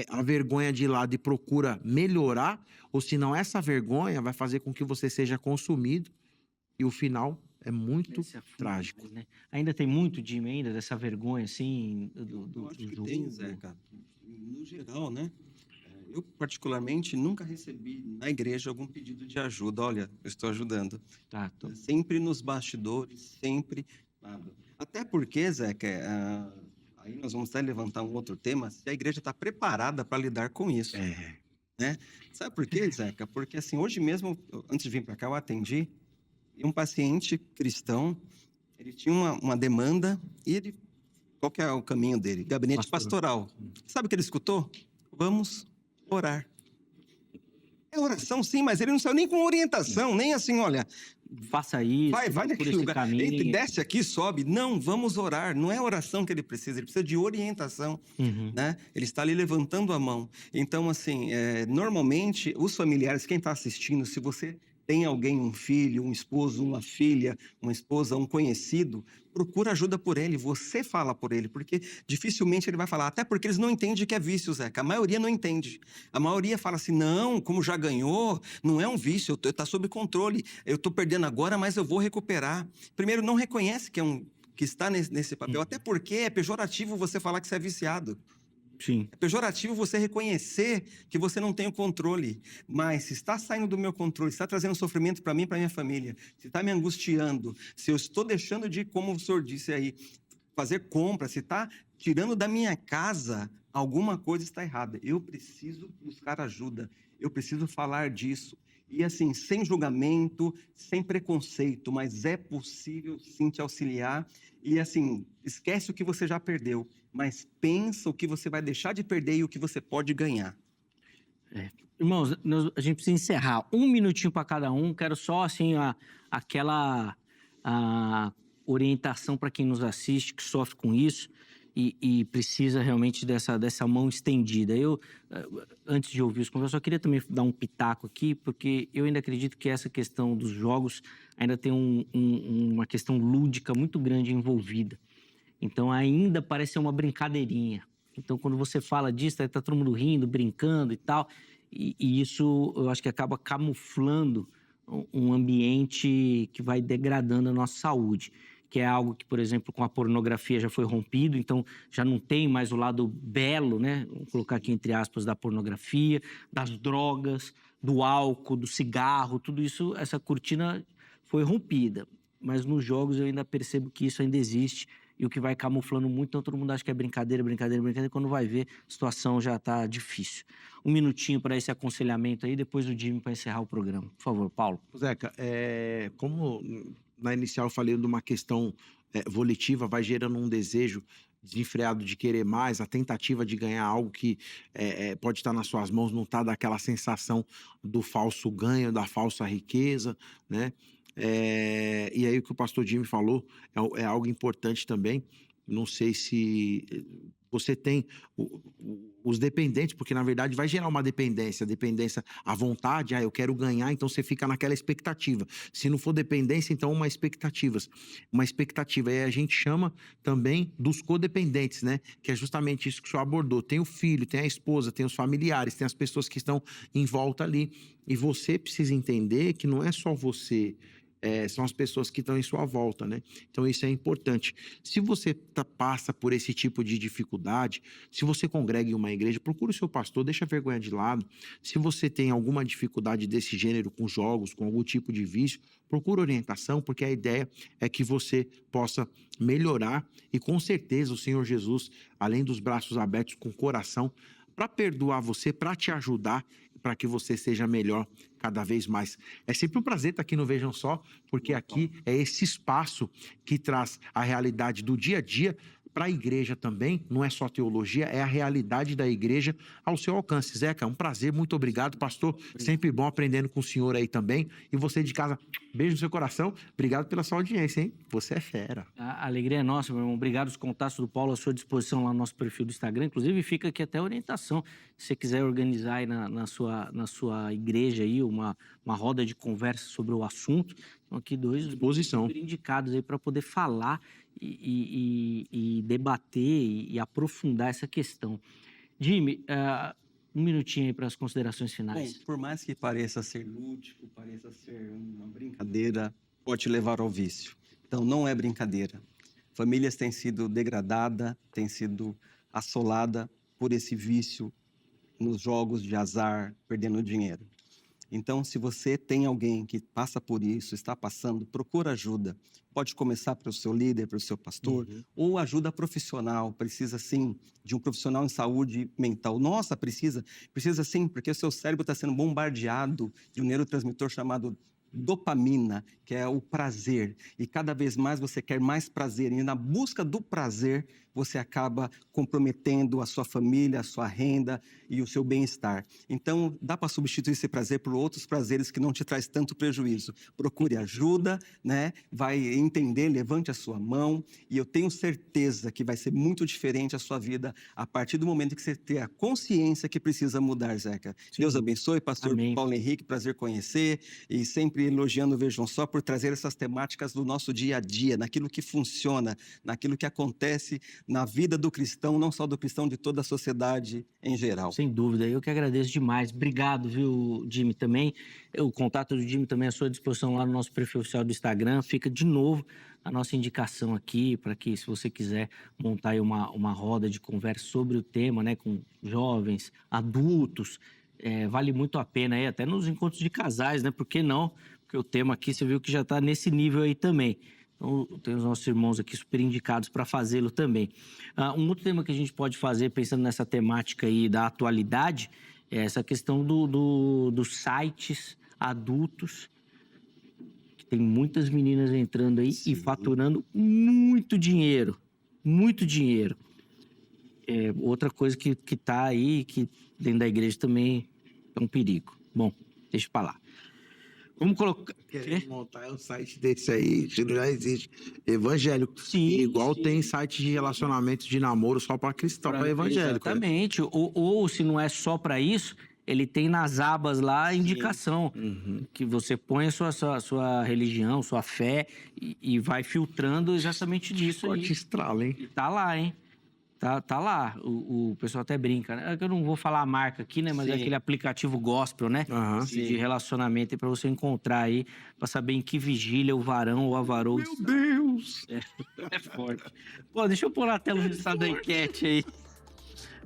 a vergonha de lado e procura melhorar, ou senão essa vergonha vai fazer com que você seja consumido e o final é muito trágico. Né? Ainda tem muito, Jimmy, ainda dessa vergonha, assim, do jogo? Tem, Zeca. No geral, né? Eu, particularmente, nunca recebi na igreja algum pedido de ajuda. Olha, eu estou ajudando. Tá, Sempre nos bastidores, sempre nada. Até porque, Zeca, aí nós vamos até levantar um outro tema, se a igreja está preparada para lidar com isso, É. né? Sabe por quê, Zeca? Porque, assim, hoje mesmo, antes de vir para cá, eu atendi e um paciente cristão, ele tinha uma demanda e ele, qual que é o caminho dele? Gabinete pastoral. Sabe o que ele escutou? Vamos orar. É oração, sim, mas ele não saiu nem com orientação, nem assim, olha, faça isso, vai por naquele esse lugar, caminho. desce aqui, sobe. Não, vamos orar. Não é oração que ele precisa de orientação, Uhum. né? Ele está ali levantando a mão. Então, assim, normalmente, os familiares, quem está assistindo, se você tem alguém, um filho, um esposo, uma filha, uma esposa, um conhecido, procura ajuda por ele, você fala por ele, porque dificilmente ele vai falar, até porque eles não entendem que é vício, Zeca. A maioria não entende. A maioria fala assim, não, como já ganhou, não é um vício, está sob controle, eu estou perdendo agora, mas eu vou recuperar. Primeiro, não reconhece que está nesse papel, até porque é pejorativo você falar que você é viciado. Sim. É pejorativo você reconhecer que você não tem o controle. Mas se está saindo do meu controle, se está trazendo sofrimento para mim e para minha família, se está me angustiando, se eu estou deixando de, como o senhor disse aí, fazer compra, se está tirando da minha casa, alguma coisa está errada. Eu preciso buscar ajuda. Eu preciso falar disso. E assim, sem julgamento, sem preconceito, mas é possível sim te auxiliar. E assim, esquece o que você já perdeu, mas pensa o que você vai deixar de perder e o que você pode ganhar. Irmãos, a gente precisa encerrar. 1 minutinho para cada um. Quero só, assim, aquela orientação para quem nos assiste, que sofre com isso e precisa realmente dessa mão estendida. Eu, antes de ouvir os conversas, só queria também dar um pitaco aqui, porque eu ainda acredito que essa questão dos jogos ainda tem uma questão lúdica muito grande envolvida. Então, ainda parece ser uma brincadeirinha. Então, quando você fala disso, tá todo mundo rindo, brincando e tal. E isso, eu acho que acaba camuflando um ambiente que vai degradando a nossa saúde. Que é algo que, por exemplo, com a pornografia já foi rompido. Então, já não tem mais o lado belo, né? Vamos colocar aqui entre aspas, da pornografia, das drogas, do álcool, do cigarro. Tudo isso, essa cortina foi rompida. Mas nos jogos eu ainda percebo que isso ainda existe. E o que vai camuflando muito, então todo mundo acha que é brincadeira, brincadeira, brincadeira. Quando vai ver, a situação já está difícil. 1 minutinho para esse aconselhamento aí, depois o Jimmy para encerrar o programa. Por favor, Paulo. Zeca, como na inicial eu falei de uma questão volitiva, vai gerando um desejo desenfreado de querer mais, a tentativa de ganhar algo que pode estar nas suas mãos, não está daquela sensação do falso ganho, da falsa riqueza, né? E aí o que o pastor Jimmy falou é algo importante também. Não sei se você tem os dependentes, porque na verdade vai gerar uma dependência à vontade, eu quero ganhar, então você fica naquela expectativa. Se não for dependência, então uma expectativa. E a gente chama também dos codependentes, né? Que é justamente isso que o senhor abordou. Tem o filho, tem a esposa, tem os familiares, tem as pessoas que estão em volta ali. E você precisa entender que não é só você, são as pessoas que estão em sua volta, né? Então isso é importante. Se você passa por esse tipo de dificuldade, se você congrega em uma igreja, procure o seu pastor, deixa a vergonha de lado. Se você tem alguma dificuldade desse gênero com jogos, com algum tipo de vício, procure orientação, porque a ideia é que você possa melhorar e com certeza o Senhor Jesus, além dos braços abertos com o coração, para perdoar você, para te ajudar, para que você seja melhor cada vez mais. É sempre um prazer estar aqui no Vejam Só, porque aqui é esse espaço que traz a realidade do dia a dia para a igreja também, não é só teologia, é a realidade da igreja ao seu alcance. Zeca, é um prazer, muito obrigado, pastor, sempre bom aprendendo com o senhor aí também, e você de casa, beijo no seu coração, obrigado pela sua audiência, hein? Você é fera. A alegria é nossa, meu irmão. Obrigado, os contatos do Paulo à sua disposição lá no nosso perfil do Instagram. Inclusive, fica aqui até a orientação. Se você quiser organizar aí na sua igreja aí uma roda de conversa sobre o assunto, estão aqui dois indicados aí para poder falar e debater e aprofundar essa questão. Jimmy, 1 minutinho aí para as considerações finais. Bom, por mais que pareça ser lúdico, pareça ser uma brincadeira, pode te levar ao vício. Então, não é brincadeira. Famílias têm sido degradadas, têm sido assoladas por esse vício nos jogos de azar, perdendo dinheiro. Então, se você tem alguém que passa por isso, está passando, procura ajuda. Pode começar pelo seu líder, pelo seu pastor, ou ajuda profissional. Precisa, sim, de um profissional em saúde mental. Nossa, precisa sim, porque o seu cérebro está sendo bombardeado de um neurotransmissor chamado dopamina, que é o prazer. E cada vez mais você quer mais prazer. E na busca do prazer, você acaba comprometendo a sua família, a sua renda e o seu bem-estar. Então, dá para substituir esse prazer por outros prazeres que não te traz tanto prejuízo. Procure ajuda, né? Vai entender, levante a sua mão. E eu tenho certeza que vai ser muito diferente a sua vida a partir do momento que você ter a consciência que precisa mudar, Zeca. Sim. Deus abençoe, pastor Amém. Paulo Henrique, prazer conhecer. E sempre elogiando o Vejam Só por trazer essas temáticas do nosso dia a dia, naquilo que funciona, naquilo que acontece na vida do cristão, não só do cristão, de toda a sociedade em geral. Sem dúvida, eu que agradeço demais. Obrigado, viu, Jimmy, também. O contato do Jimmy também é à sua disposição lá no nosso perfil oficial do Instagram. Fica de novo a nossa indicação aqui para que, se você quiser montar aí uma roda de conversa sobre o tema, né, com jovens, adultos, vale muito a pena aí, até nos encontros de casais, né? Por que não? Porque o tema aqui, você viu que já está nesse nível aí também. Então, tem os nossos irmãos aqui super indicados para fazê-lo também. Um outro tema que a gente pode fazer, pensando nessa temática aí da atualidade, é essa questão dos sites adultos, que tem muitas meninas entrando aí e faturando muito dinheiro. Muito dinheiro. Outra coisa que está aí, que dentro da igreja também é um perigo. Bom, deixa para lá. Vamos colocar... Querendo montar um site desse aí, já existe. Evangélico. Sim, Igual sim. tem site de relacionamento de namoro só para cristão, para evangélico. Exatamente. Ou se não é só para isso, ele tem nas abas lá a indicação. Que você põe a sua religião, sua fé e vai filtrando exatamente disso aí. Forte estrala, hein? E tá lá, hein? Tá lá. O pessoal até brinca, né? Eu não vou falar a marca aqui, né? Mas é Sim. aquele aplicativo gospel, né? Aham. De relacionamento para você encontrar aí, para saber em que vigília o varão ou a varoa Meu está. Deus! É forte. Pô, deixa eu pôr na tela o resultado da enquete aí.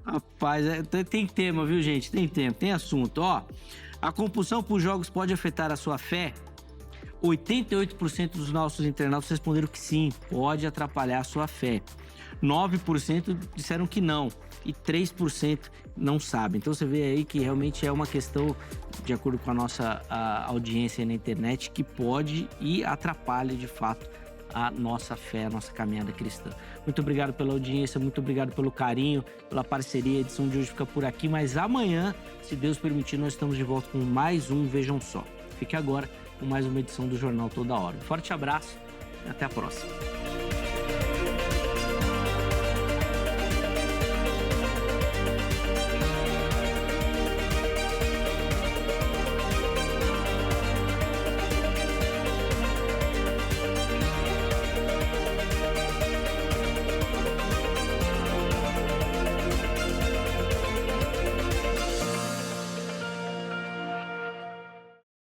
Rapaz, tem tema, viu, gente? Tem tempo, tem assunto. Ó, a compulsão por jogos pode afetar a sua fé? 88% dos nossos internautas responderam que sim, pode atrapalhar a sua fé. 9% disseram que não e 3% não sabem. Então você vê aí que realmente é uma questão, de acordo com a nossa audiência na internet, que pode e atrapalha de fato a nossa fé, a nossa caminhada cristã. Muito obrigado pela audiência, muito obrigado pelo carinho, pela parceria. A edição de hoje fica por aqui, mas amanhã, se Deus permitir, nós estamos de volta com mais um Vejam Só. Fique agora com mais uma edição do Jornal Toda Hora. Um forte abraço e até a próxima.